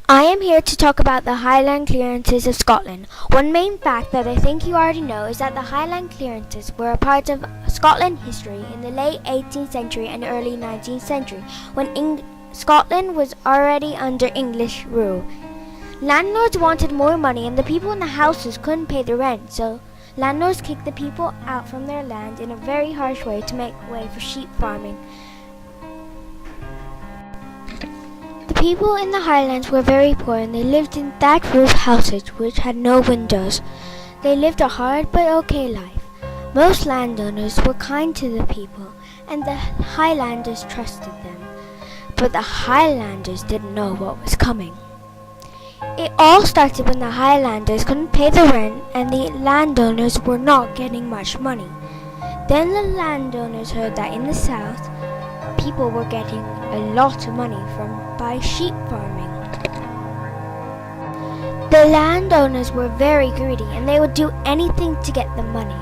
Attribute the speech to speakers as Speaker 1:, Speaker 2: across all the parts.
Speaker 1: I am here to talk about the Highland Clearences of Scotland. One main fact that I think you already know is that the Highland Clearences were a part of Scotland history in the late 18th century and early 19th century, when Scotland was already under English rule. Landlords wanted more money and the people in the houses couldn't pay the rent, so landlords kicked the people out from their land in a very harsh way to make way for sheep farming. The people in the Highlands were very poor and they lived in thatch roof houses which had no windows. They lived a hard but okay life. Most landowners were kind to the people and the Highlanders trusted them. But the Highlanders didn't know what was coming. It all started when the Highlanders couldn't pay the rent and the landowners were not getting much money. Then the landowners heard that in the south, people were getting a lot of money by sheep farming. The landowners were very greedy and they would do anything to get the money,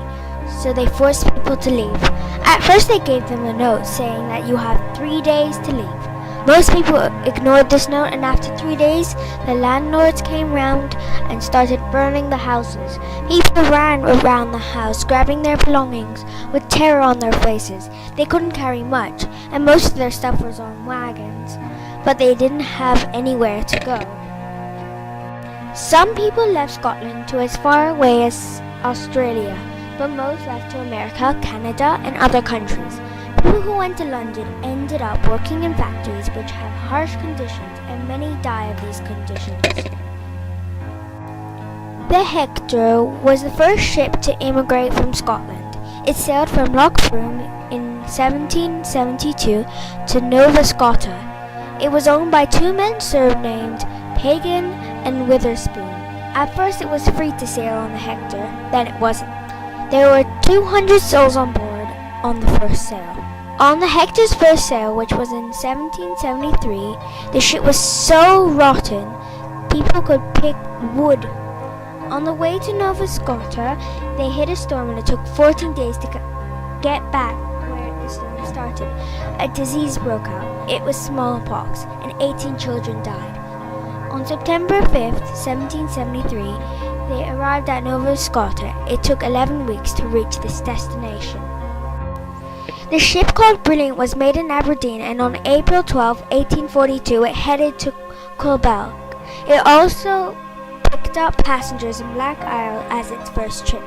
Speaker 1: so they forced people to leave. At first they gave them a note saying that you have 3 days to leave. Most people ignored this note, and after 3 days the landlords came round and started burning the houses. People ran around the house grabbing their belongings with terror on their faces. They couldn't carry much and most of their stuff was on wagons, but they didn't have anywhere to go. Some people left Scotland to as far away as Australia, but most left to America, Canada and other countries. People who went to London ended up working in factories which have harsh conditions, and many die of these conditions. The Hector was the first ship to immigrate from Scotland. It sailed from Loch Broom in 1772 to Nova Scotia. It was owned by two men surnamed Pagan and Witherspoon. At first it was free to sail on the Hector, then it wasn't. There were 200 souls on board on the first sail. On the Hector's first sail, which was in 1773, the ship was so rotten people could pick wood. On the way to Nova Scotia, they hit a storm and it took 14 days to get back where the storm started. A disease broke out. It was smallpox, and 18 children died. On September 5th, 1773, they arrived at Nova Scotia. It took 11 weeks to reach this destination. The ship called Brilliant was made in Aberdeen, and on April 12, 1842, it headed to Quebec. It also picked up passengers in Black Isle as its first trip.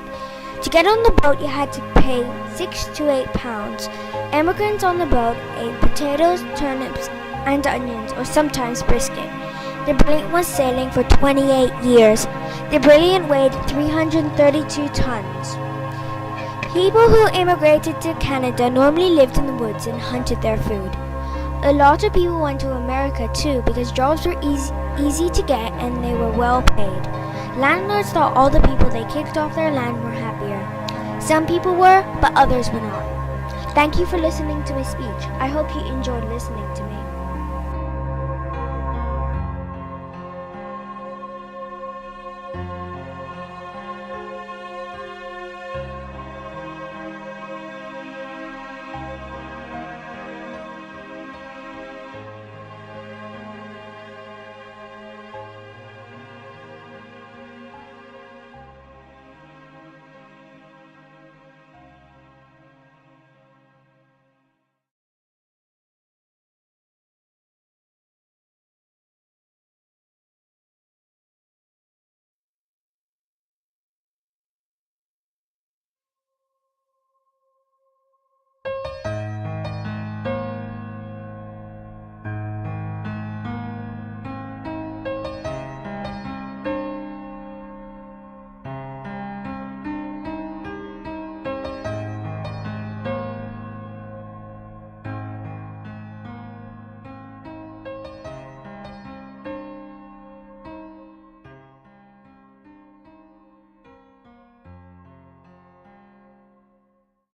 Speaker 1: To get on the boat, you had to pay 6 to 8 pounds. Immigrants on the boat ate potatoes, turnips, and onions, or sometimes brisket. The Brilliant was sailing for 28 years. The Brilliant weighed 332 tons. People who immigrated to Canada normally lived in the woods and hunted their food. A lot of people went to America too because jobs were easy to get and they were well paid. Landlords thought all the people they kicked off their land were happier. Some people were, but others were not. Thank you for listening to my speech. I hope you enjoyed listening to me.